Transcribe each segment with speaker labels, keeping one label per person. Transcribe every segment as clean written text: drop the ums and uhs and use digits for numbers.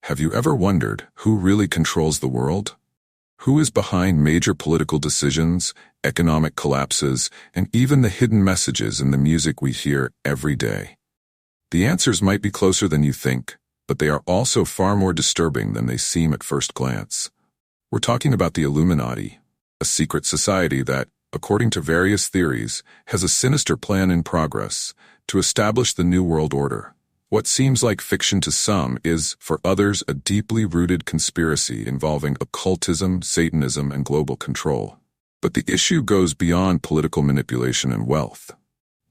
Speaker 1: Have you ever wondered who really controls the world? Who is behind major political decisions, economic collapses, and even the hidden messages in the music we hear every day? The answers might be closer than you think, but they are also far more disturbing than they seem at first glance. We're talking about the Illuminati, a secret society that, according to various theories, has a sinister plan in progress to establish the New World Order. What seems like fiction to some is, for others, a deeply rooted conspiracy involving occultism, Satanism, and global control. But the issue goes beyond political manipulation and wealth.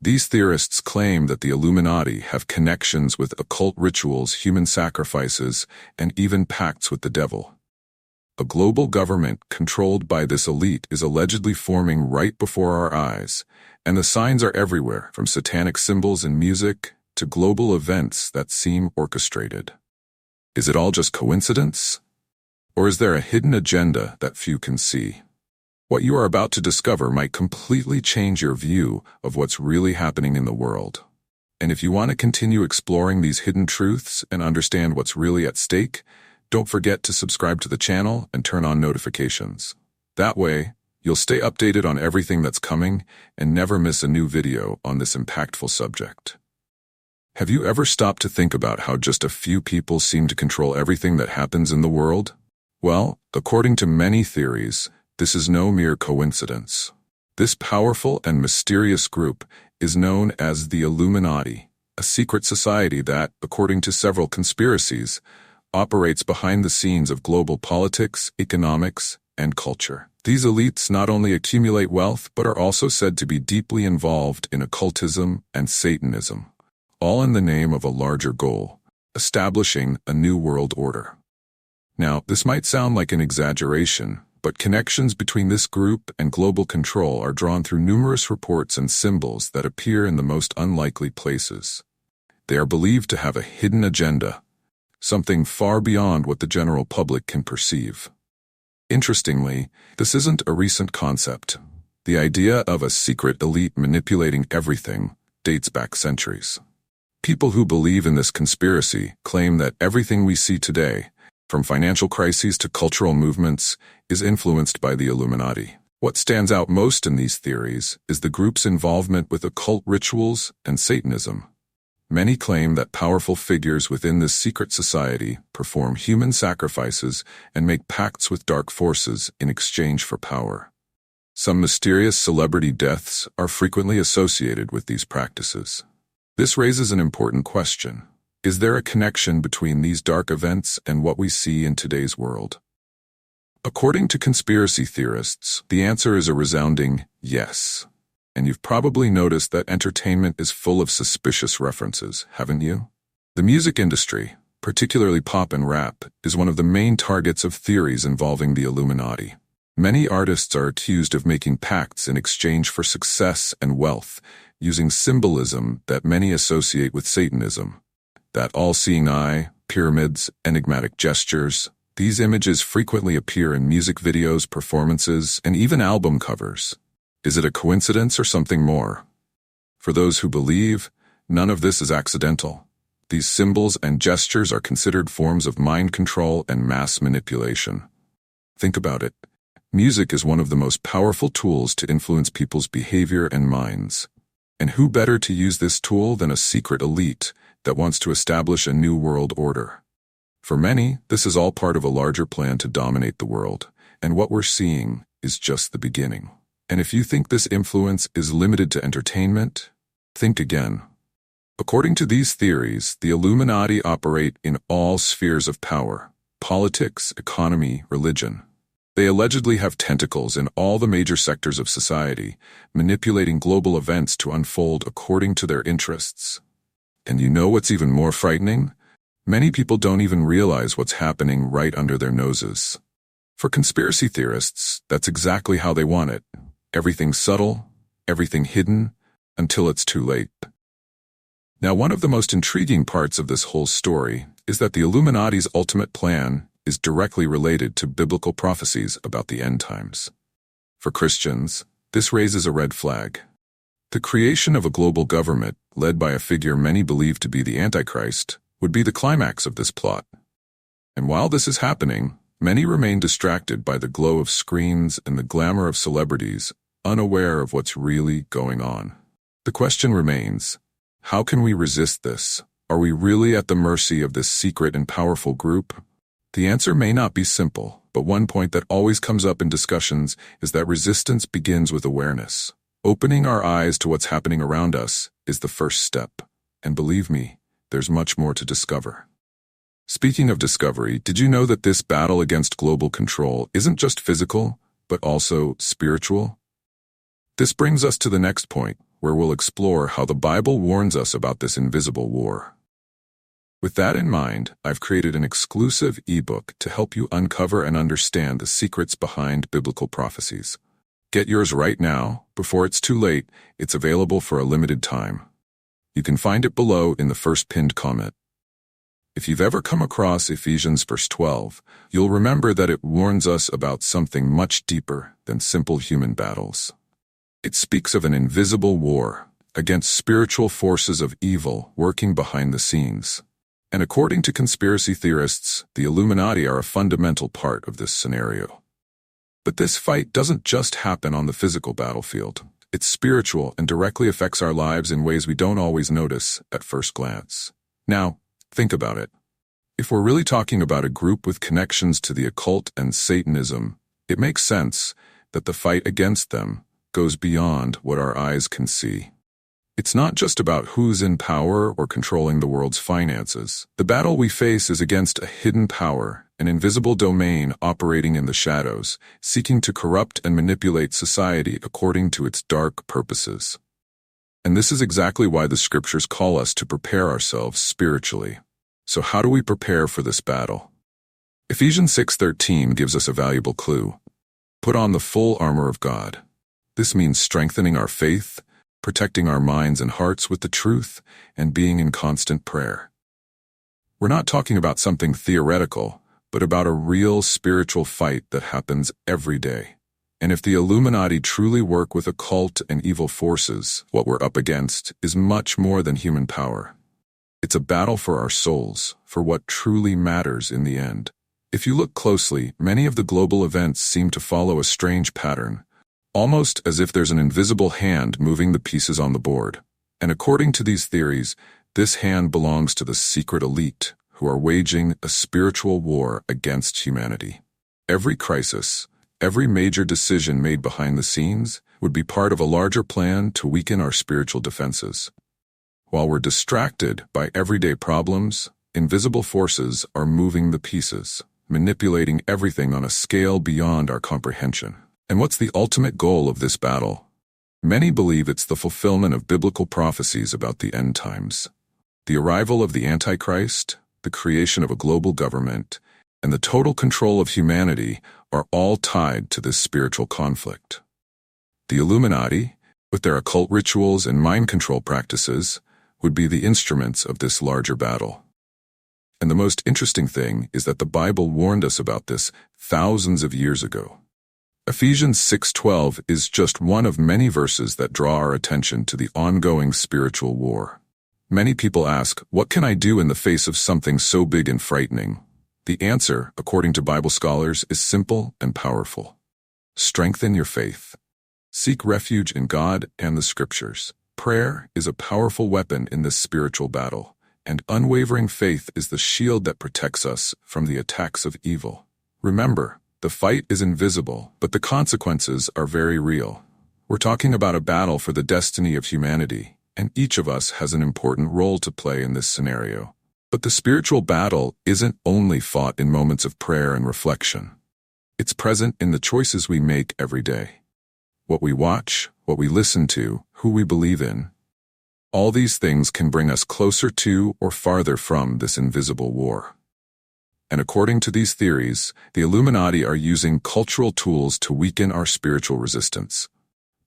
Speaker 1: These theorists claim that the Illuminati have connections with occult rituals, human sacrifices, and even pacts with the devil. A global government controlled by this elite is allegedly forming right before our eyes, and the signs are everywhere, from satanic symbols in music to global events that seem orchestrated. Is it all just coincidence? Or is there a hidden agenda that few can see? What you are about to discover might completely change your view of what's really happening in the world. And if you want to continue exploring these hidden truths and understand what's really at stake, don't forget to subscribe to the channel and turn on notifications. That way, you'll stay updated on everything that's coming and never miss a new video on this impactful subject. Have you ever stopped to think about how just a few people seem to control everything that happens in the world? Well, according to many theories, this is no mere coincidence. This powerful and mysterious group is known as the Illuminati, a secret society that, according to several conspiracies, operates behind the scenes of global politics, economics, and culture. These elites not only accumulate wealth but are also said to be deeply involved in occultism and Satanism, all in the name of a larger goal, establishing a new world order. Now, this might sound like an exaggeration, but connections between this group and global control are drawn through numerous reports and symbols that appear in the most unlikely places. They are believed to have a hidden agenda, something far beyond what the general public can perceive. Interestingly, this isn't a recent concept. The idea of a secret elite manipulating everything dates back centuries. People who believe in this conspiracy claim that everything we see today, from financial crises to cultural movements, is influenced by the Illuminati. What stands out most in these theories is the group's involvement with occult rituals and Satanism. Many claim that powerful figures within this secret society perform human sacrifices and make pacts with dark forces in exchange for power. Some mysterious celebrity deaths are frequently associated with these practices. This raises an important question. Is there a connection between these dark events and what we see in today's world? According to conspiracy theorists, the answer is a resounding yes. And you've probably noticed that entertainment is full of suspicious references, haven't you? The music industry, particularly pop and rap, is one of the main targets of theories involving the Illuminati. Many artists are accused of making pacts in exchange for success and wealth, using symbolism that many associate with Satanism. That all-seeing eye, pyramids, enigmatic gestures. These images frequently appear in music videos, performances, and even album covers. Is it a coincidence or something more? For those who believe, none of this is accidental. These symbols and gestures are considered forms of mind control and mass manipulation. Think about it. Music is one of the most powerful tools to influence people's behavior and minds. And who better to use this tool than a secret elite that wants to establish a new world order? For many, this is all part of a larger plan to dominate the world, and what we're seeing is just the beginning. And if you think this influence is limited to entertainment, think again. According to these theories, the Illuminati operate in all spheres of power: politics, economy, religion. They allegedly have tentacles in all the major sectors of society, manipulating global events to unfold according to their interests. And you know what's even more frightening? Many people don't even realize what's happening right under their noses. For conspiracy theorists, that's exactly how they want it. Everything subtle, everything hidden, until it's too late. Now, one of the most intriguing parts of this whole story is that the Illuminati's ultimate plan is directly related to biblical prophecies about the end times. For Christians, this raises a red flag. The creation of a global government, led by a figure many believe to be the Antichrist, would be the climax of this plot. And while this is happening, many remain distracted by the glow of screens and the glamour of celebrities, unaware of what's really going on. The question remains, how can we resist this? Are we really at the mercy of this secret and powerful group? The answer may not be simple, but one point that always comes up in discussions is that resistance begins with awareness. Opening our eyes to what's happening around us is the first step. And believe me, there's much more to discover. Speaking of discovery, did you know that this battle against global control isn't just physical, but also spiritual? This brings us to the next point, where we'll explore how the Bible warns us about this invisible war. With that in mind, I've created an exclusive ebook to help you uncover and understand the secrets behind biblical prophecies. Get yours right now, before it's too late. It's available for a limited time. You can find it below in the first pinned comment. If you've ever come across Ephesians verse 12, you'll remember that it warns us about something much deeper than simple human battles. It speaks of an invisible war against spiritual forces of evil working behind the scenes. And according to conspiracy theorists, the Illuminati are a fundamental part of this scenario. But this fight doesn't just happen on the physical battlefield. It's spiritual and directly affects our lives in ways we don't always notice at first glance. Now, think about it. If we're really talking about a group with connections to the occult and Satanism, it makes sense that the fight against them goes beyond what our eyes can see. It's not just about who's in power or controlling the world's finances. The battle we face is against a hidden power, an invisible domain operating in the shadows, seeking to corrupt and manipulate society according to its dark purposes. And this is exactly why the scriptures call us to prepare ourselves spiritually. So how do we prepare for this battle? Ephesians 6:13 gives us a valuable clue. Put on the full armor of God. This means strengthening our faith, protecting our minds and hearts with the truth, and being in constant prayer. We're not talking about something theoretical, but about a real spiritual fight that happens every day. And if the Illuminati truly work with occult and evil forces, what we're up against is much more than human power. It's a battle for our souls, for what truly matters in the end. If you look closely, many of the global events seem to follow a strange pattern, almost as if there's an invisible hand moving the pieces on the board. And according to these theories, this hand belongs to the secret elite, who are waging a spiritual war against humanity. Every crisis, every major decision made behind the scenes would be part of a larger plan to weaken our spiritual defenses. While we're distracted by everyday problems, invisible forces are moving the pieces, manipulating everything on a scale beyond our comprehension. And what's the ultimate goal of this battle? Many believe it's the fulfillment of biblical prophecies about the end times. The arrival of the Antichrist, the creation of a global government, and the total control of humanity are all tied to this spiritual conflict. The Illuminati, with their occult rituals and mind control practices, would be the instruments of this larger battle. And the most interesting thing is that the Bible warned us about this thousands of years ago. Ephesians 6:12 is just one of many verses that draw our attention to the ongoing spiritual war. Many people ask, what can I do in the face of something so big and frightening? The answer, according to Bible scholars, is simple and powerful. Strengthen your faith. Seek refuge in God and the Scriptures. Prayer is a powerful weapon in this spiritual battle, and unwavering faith is the shield that protects us from the attacks of evil. Remember, the fight is invisible, but the consequences are very real. We're talking about a battle for the destiny of humanity, and each of us has an important role to play in this scenario. But the spiritual battle isn't only fought in moments of prayer and reflection. It's present in the choices we make every day. What we watch, what we listen to, who we believe in. All these things can bring us closer to or farther from this invisible war. And according to these theories, the Illuminati are using cultural tools to weaken our spiritual resistance.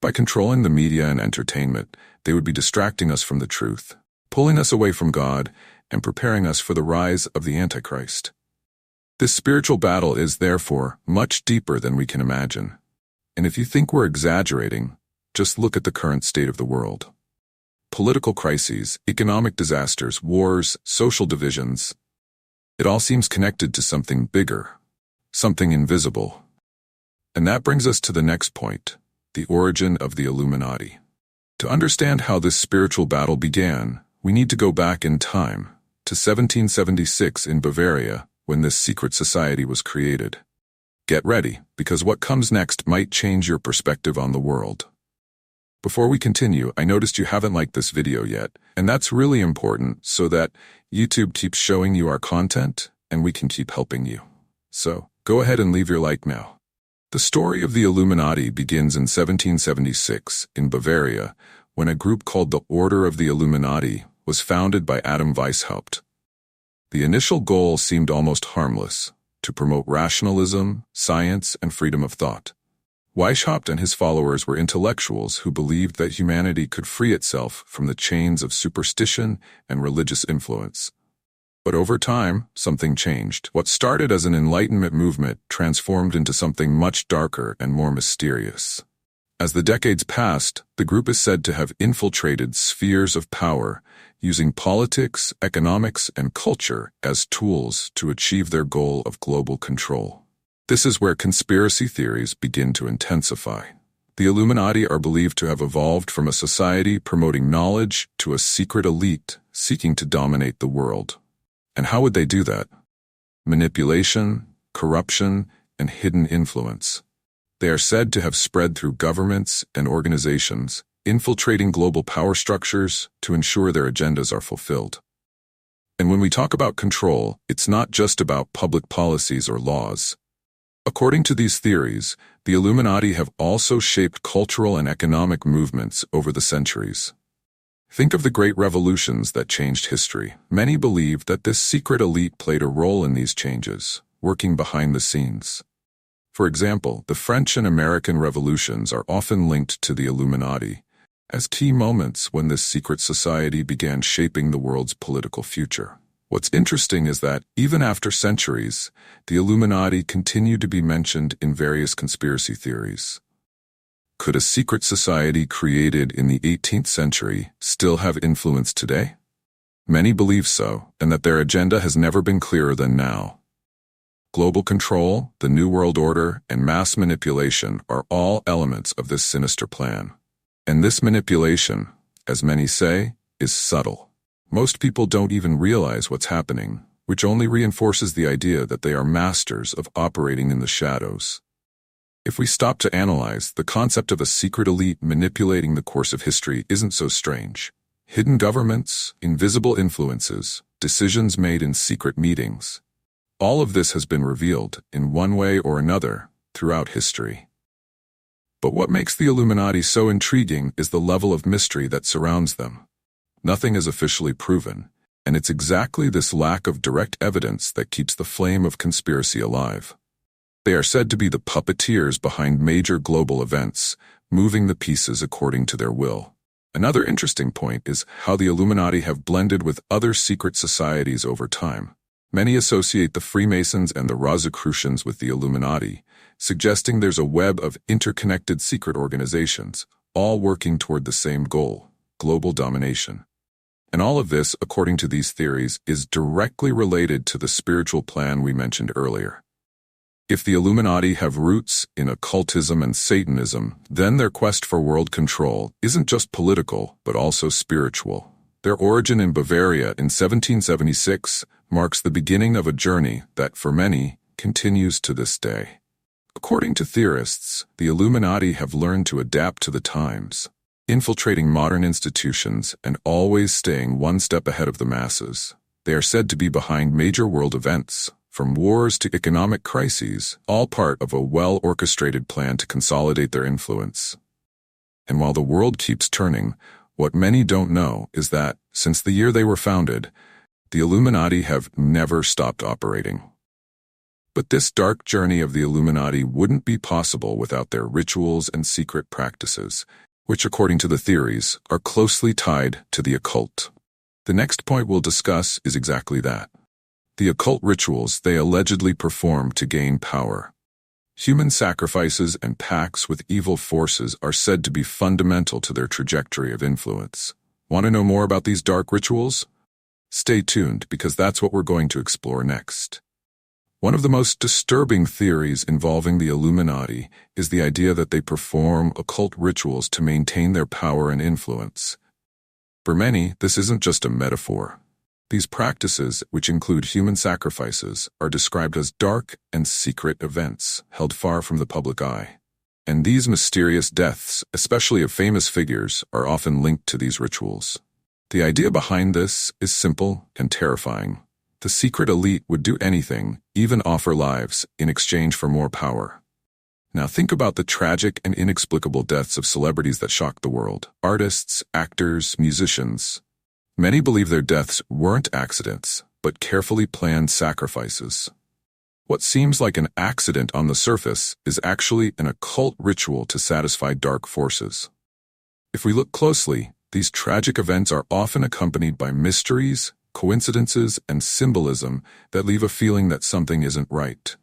Speaker 1: By controlling the media and entertainment, they would be distracting us from the truth, pulling us away from God, and preparing us for the rise of the Antichrist. This spiritual battle is, therefore, much deeper than we can imagine. And if you think we're exaggerating, just look at the current state of the world. Political crises, economic disasters, wars, social divisions. It all seems connected to something bigger, something invisible. And that brings us to the next point, the origin of the Illuminati. To understand how this spiritual battle began, we need to go back in time, to 1776 in Bavaria, when this secret society was created. Get ready, because what comes next might change your perspective on the world. Before we continue, I noticed you haven't liked this video yet, and that's really important so that YouTube keeps showing you our content and we can keep helping you. So, go ahead and leave your like now. The story of the Illuminati begins in 1776 in Bavaria, when a group called the Order of the Illuminati was founded by Adam Weishaupt. The initial goal seemed almost harmless, to promote rationalism, science, and freedom of thought. Weishaupt and his followers were intellectuals who believed that humanity could free itself from the chains of superstition and religious influence. But over time, something changed. What started as an Enlightenment movement transformed into something much darker and more mysterious. As the decades passed, the group is said to have infiltrated spheres of power, using politics, economics, and culture as tools to achieve their goal of global control. This is where conspiracy theories begin to intensify. The Illuminati are believed to have evolved from a society promoting knowledge to a secret elite seeking to dominate the world. And how would they do that? Manipulation, corruption, and hidden influence. They are said to have spread through governments and organizations, infiltrating global power structures to ensure their agendas are fulfilled. And when we talk about control, it's not just about public policies or laws. According to these theories, the Illuminati have also shaped cultural and economic movements over the centuries. Think of the great revolutions that changed history. Many believe that this secret elite played a role in these changes, working behind the scenes. For example, the French and American revolutions are often linked to the Illuminati as key moments when this secret society began shaping the world's political future. What's interesting is that, even after centuries, the Illuminati continue to be mentioned in various conspiracy theories. Could a secret society created in the 18th century still have influence today? Many believe so, and that their agenda has never been clearer than now. Global control, the New World Order, and mass manipulation are all elements of this sinister plan. And this manipulation, as many say, is subtle. Most people don't even realize what's happening, which only reinforces the idea that they are masters of operating in the shadows. If we stop to analyze, the concept of a secret elite manipulating the course of history isn't so strange. Hidden governments, invisible influences, decisions made in secret meetings. All of this has been revealed, in one way or another, throughout history. But what makes the Illuminati so intriguing is the level of mystery that surrounds them. Nothing is officially proven, and it's exactly this lack of direct evidence that keeps the flame of conspiracy alive. They are said to be the puppeteers behind major global events, moving the pieces according to their will. Another interesting point is how the Illuminati have blended with other secret societies over time. Many associate the Freemasons and the Rosicrucians with the Illuminati, suggesting there's a web of interconnected secret organizations, all working toward the same goal, global domination. And all of this, according to these theories, is directly related to the spiritual plan we mentioned earlier. If the Illuminati have roots in occultism and Satanism, then their quest for world control isn't just political, but also spiritual. Their origin in Bavaria in 1776 marks the beginning of a journey that, for many, continues to this day. According to theorists, the Illuminati have learned to adapt to the times, infiltrating modern institutions and always staying one step ahead of the masses. They are said to be behind major world events, from wars to economic crises, all part of a well-orchestrated plan to consolidate their influence. And while the world keeps turning, what many don't know is that, since the year they were founded, the Illuminati have never stopped operating. But this dark journey of the Illuminati wouldn't be possible without their rituals and secret practices, which, according to the theories, are closely tied to the occult. The next point we'll discuss is exactly that. The occult rituals they allegedly perform to gain power. Human sacrifices and pacts with evil forces are said to be fundamental to their trajectory of influence. Want to know more about these dark rituals? Stay tuned because that's what we're going to explore next. One of the most disturbing theories involving the Illuminati is the idea that they perform occult rituals to maintain their power and influence. For many, this isn't just a metaphor. These practices, which include human sacrifices, are described as dark and secret events held far from the public eye. And these mysterious deaths, especially of famous figures, are often linked to these rituals. The idea behind this is simple and terrifying. The secret elite would do anything, even offer lives, in exchange for more power. Now think about the tragic and inexplicable deaths of celebrities that shocked the world. Artists, actors, musicians. Many believe their deaths weren't accidents, but carefully planned sacrifices. What seems like an accident on the surface is actually an occult ritual to satisfy dark forces. If we look closely, these tragic events are often accompanied by mysteries, coincidences, and symbolism that leave a feeling that something isn't right.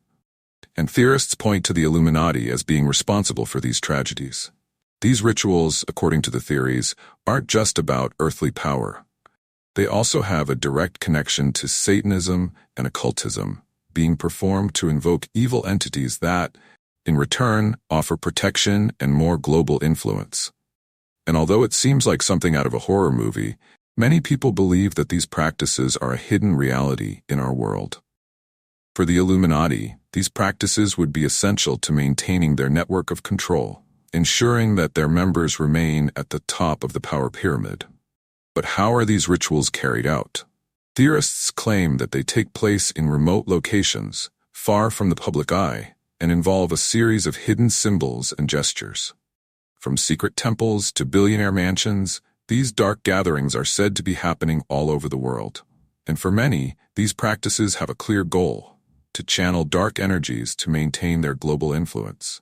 Speaker 1: And theorists point to the Illuminati as being responsible for these tragedies. These rituals, according to the theories, aren't just about earthly power. They also have a direct connection to Satanism and occultism, being performed to invoke evil entities that, in return, offer protection and more global influence. And although it seems like something out of a horror movie, many people believe that these practices are a hidden reality in our world. For the Illuminati, these practices would be essential to maintaining their network of control, ensuring that their members remain at the top of the power pyramid. But how are these rituals carried out? Theorists claim that they take place in remote locations, far from the public eye, and involve a series of hidden symbols and gestures. From secret temples to billionaire mansions, these dark gatherings are said to be happening all over the world. And for many, these practices have a clear goal: to channel dark energies to maintain their global influence.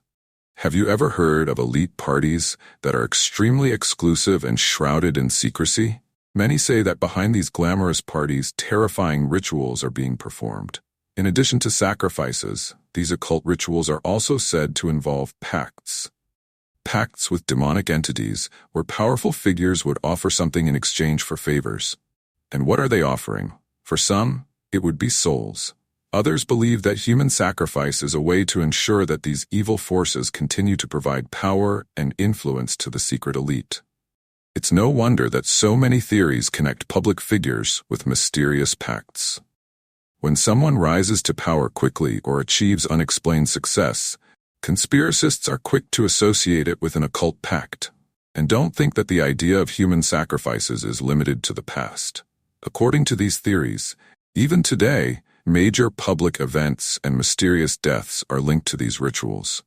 Speaker 1: Have you ever heard of elite parties that are extremely exclusive and shrouded in secrecy? Many say that behind these glamorous parties, terrifying rituals are being performed. In addition to sacrifices, these occult rituals are also said to involve pacts. Pacts with demonic entities, where powerful figures would offer something in exchange for favors. And what are they offering? For some, it would be souls. Others believe that human sacrifice is a way to ensure that these evil forces continue to provide power and influence to the secret elite. It's no wonder that so many theories connect public figures with mysterious pacts. When someone rises to power quickly or achieves unexplained success, conspiracists are quick to associate it with an occult pact, and don't think that the idea of human sacrifices is limited to the past. According to these theories, even today, major public events and mysterious deaths are linked to these rituals.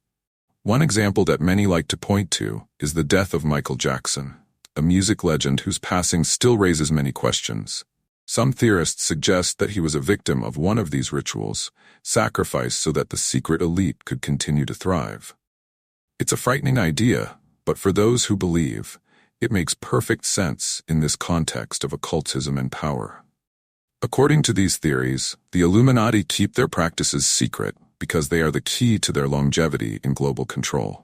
Speaker 1: One example that many like to point to is the death of Michael Jackson, a music legend whose passing still raises many questions. Some theorists suggest that he was a victim of one of these rituals, sacrificed so that the secret elite could continue to thrive. It's a frightening idea, but for those who believe, it makes perfect sense in this context of occultism and power. According to these theories, the Illuminati keep their practices secret because they are the key to their longevity in global control.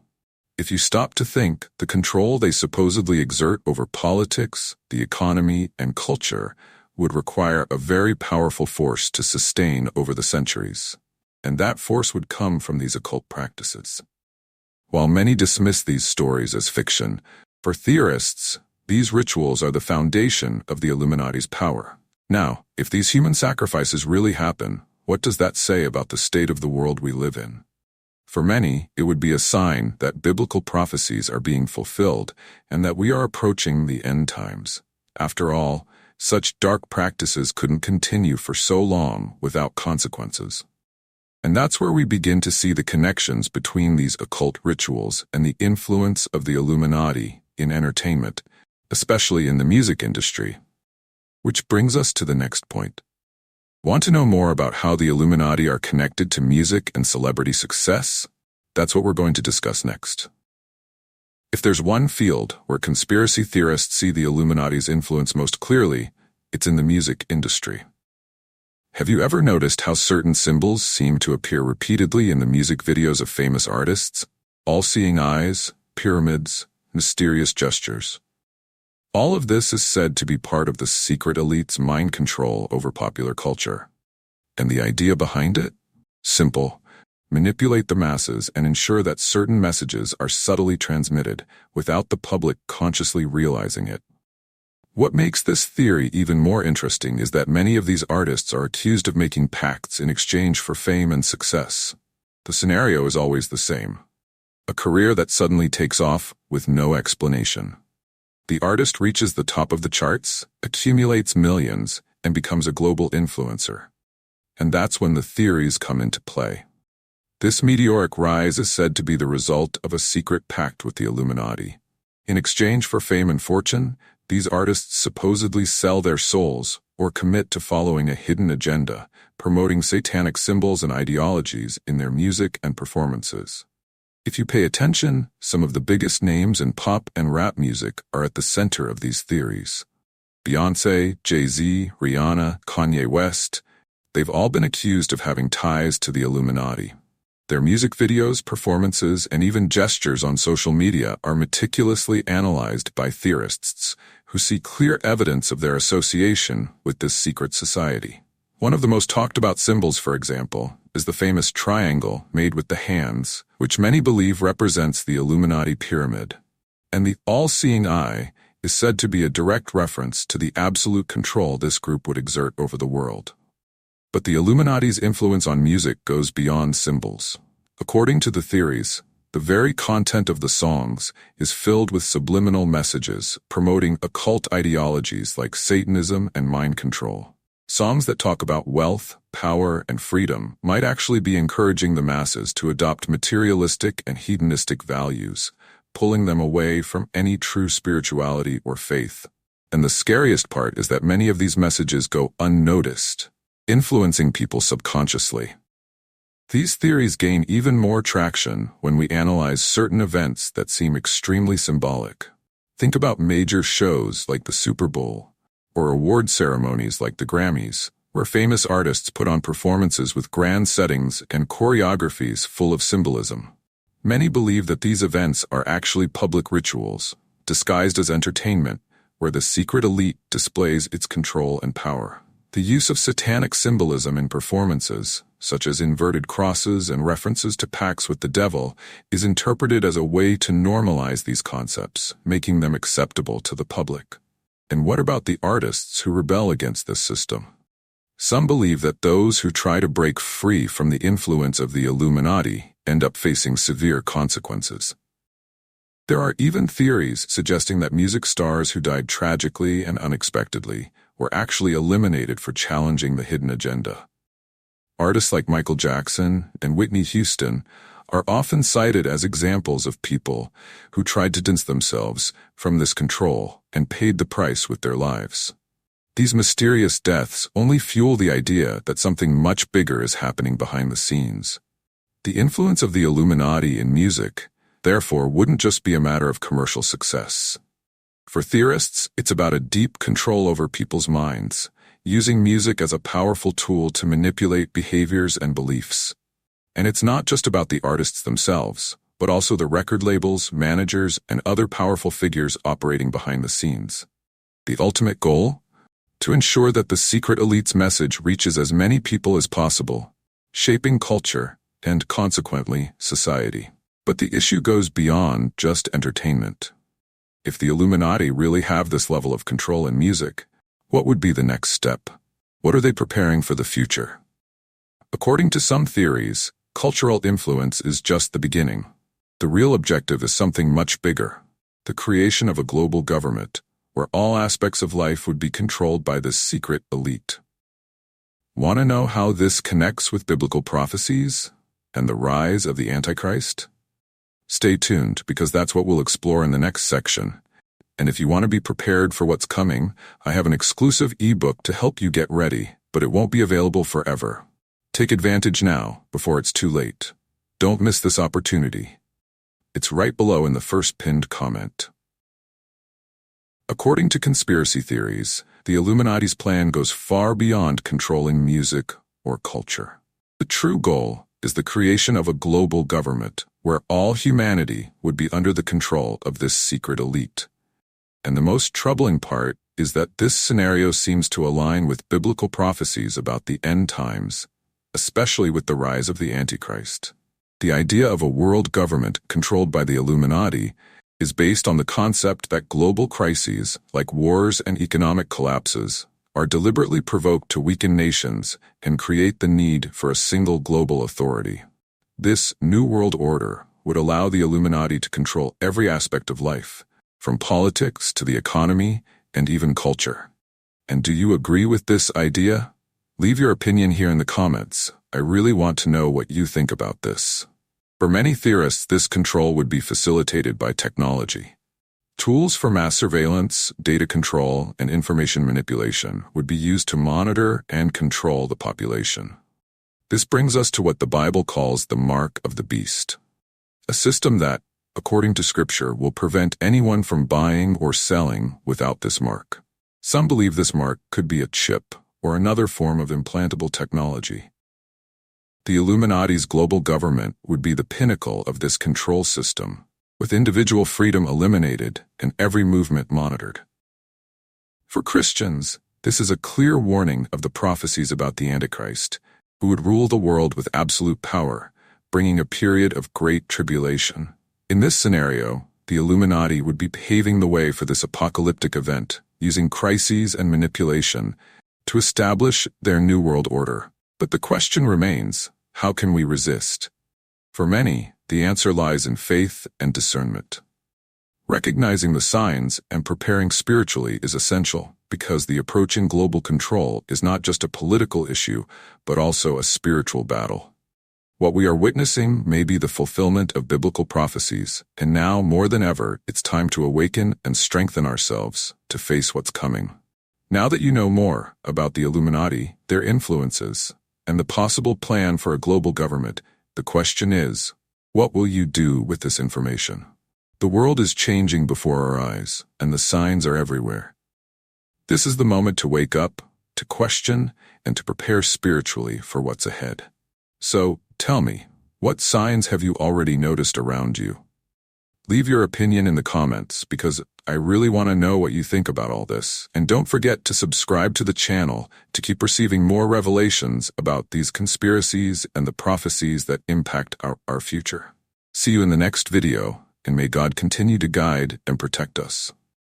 Speaker 1: If you stop to think, the control they supposedly exert over politics, the economy, and culture would require a very powerful force to sustain over the centuries, and that force would come from these occult practices. While many dismiss these stories as fiction, for theorists, these rituals are the foundation of the Illuminati's power. Now, if these human sacrifices really happen, what does that say about the state of the world we live in? For many, it would be a sign that biblical prophecies are being fulfilled and that we are approaching the end times. After all, such dark practices couldn't continue for so long without consequences. And that's where we begin to see the connections between these occult rituals and the influence of the Illuminati in entertainment, especially in the music industry. Which brings us to the next point. Want to know more about how the Illuminati are connected to music and celebrity success? That's what we're going to discuss next. If there's one field where conspiracy theorists see the Illuminati's influence most clearly, it's in the music industry. Have you ever noticed how certain symbols seem to appear repeatedly in the music videos of famous artists? All-seeing eyes, pyramids, mysterious gestures. All of this is said to be part of the secret elite's mind control over popular culture. And the idea behind it? Simple. Manipulate the masses and ensure that certain messages are subtly transmitted without the public consciously realizing it. What makes this theory even more interesting is that many of these artists are accused of making pacts in exchange for fame and success. The scenario is always the same. A career that suddenly takes off with no explanation. The artist reaches the top of the charts, accumulates millions, and becomes a global influencer. And that's when the theories come into play. This meteoric rise is said to be the result of a secret pact with the Illuminati. In exchange for fame and fortune, these artists supposedly sell their souls or commit to following a hidden agenda, promoting satanic symbols and ideologies in their music and performances. If you pay attention, some of the biggest names in pop and rap music are at the center of these theories. Beyoncé, Jay-Z, Rihanna, Kanye West, they've all been accused of having ties to the Illuminati. Their music videos, performances, and even gestures on social media are meticulously analyzed by theorists who see clear evidence of their association with this secret society. One of the most talked about symbols, for example, is the famous triangle made with the hands, which many believe represents the Illuminati pyramid. And the all-seeing eye is said to be a direct reference to the absolute control this group would exert over the world. But the Illuminati's influence on music goes beyond symbols. According to the theories, the very content of the songs is filled with subliminal messages promoting occult ideologies like Satanism and mind control. Songs that talk about wealth, power, and freedom might actually be encouraging the masses to adopt materialistic and hedonistic values, pulling them away from any true spirituality or faith. And the scariest part is that many of these messages go unnoticed, influencing people subconsciously. These theories gain even more traction when we analyze certain events that seem extremely symbolic. Think about major shows like the Super Bowl, or award ceremonies like the Grammys, where famous artists put on performances with grand settings and choreographies full of symbolism. Many believe that these events are actually public rituals, disguised as entertainment, where the secret elite displays its control and power. The use of satanic symbolism in performances, such as inverted crosses and references to pacts with the devil, is interpreted as a way to normalize these concepts, making them acceptable to the public. And what about the artists who rebel against this system? Some believe that those who try to break free from the influence of the Illuminati end up facing severe consequences. There are even theories suggesting that music stars who died tragically and unexpectedly were actually eliminated for challenging the hidden agenda. Artists like Michael Jackson and Whitney Houston are often cited as examples of people who tried to distance themselves from this control and paid the price with their lives. These mysterious deaths only fuel the idea that something much bigger is happening behind the scenes. The influence of the Illuminati in music, therefore, wouldn't just be a matter of commercial success. For theorists, it's about a deep control over people's minds, using music as a powerful tool to manipulate behaviors and beliefs. And it's not just about the artists themselves, but also the record labels, managers, and other powerful figures operating behind the scenes. The ultimate goal? To ensure that the secret elite's message reaches as many people as possible, shaping culture and, consequently, society. But the issue goes beyond just entertainment. If the Illuminati really have this level of control in music, what would be the next step? What are they preparing for the future? According to some theories, cultural influence is just the beginning. The real objective is something much bigger, the creation of a global government, where all aspects of life would be controlled by this secret elite. Want to know how this connects with biblical prophecies and the rise of the Antichrist? Stay tuned, because that's what we'll explore in the next section. And if you want to be prepared for what's coming, I have an exclusive ebook to help you get ready, but it won't be available forever. Take advantage now, before it's too late. Don't miss this opportunity. It's right below in the first pinned comment. According to conspiracy theories, the Illuminati's plan goes far beyond controlling music or culture. The true goal is the creation of a global government where all humanity would be under the control of this secret elite. And the most troubling part is that this scenario seems to align with biblical prophecies about the end times, especially with the rise of the Antichrist. The idea of a world government controlled by the Illuminati is based on the concept that global crises, like wars and economic collapses, are deliberately provoked to weaken nations and create the need for a single global authority. This new world order would allow the Illuminati to control every aspect of life, from politics to the economy and even culture. And do you agree with this idea? Leave your opinion here in the comments. I really want to know what you think about this. For many theorists, this control would be facilitated by technology. Tools for mass surveillance, data control, and information manipulation would be used to monitor and control the population. This brings us to what the Bible calls the mark of the beast, a system that, according to Scripture, will prevent anyone from buying or selling without this mark. Some believe this mark could be a chip or another form of implantable technology. The Illuminati's global government would be the pinnacle of this control system, with individual freedom eliminated and every movement monitored. For Christians, this is a clear warning of the prophecies about the Antichrist, who would rule the world with absolute power, bringing a period of great tribulation. In this scenario, the Illuminati would be paving the way for this apocalyptic event, using crises and manipulation to establish their new world order. But the question remains, how can we resist? For many, the answer lies in faith and discernment. Recognizing the signs and preparing spiritually is essential, because the approaching global control is not just a political issue, but also a spiritual battle. What we are witnessing may be the fulfillment of biblical prophecies, and now, more than ever, it's time to awaken and strengthen ourselves to face what's coming. Now that you know more about the Illuminati, their influences, and the possible plan for a global government, the question is, what will you do with this information? The world is changing before our eyes, and the signs are everywhere. This is the moment to wake up, to question, and to prepare spiritually for what's ahead. So, tell me, what signs have you already noticed around you? Leave your opinion in the comments, because I really want to know what you think about all this. And don't forget to subscribe to the channel to keep receiving more revelations about these conspiracies and the prophecies that impact our future. See you in the next video, and may God continue to guide and protect us.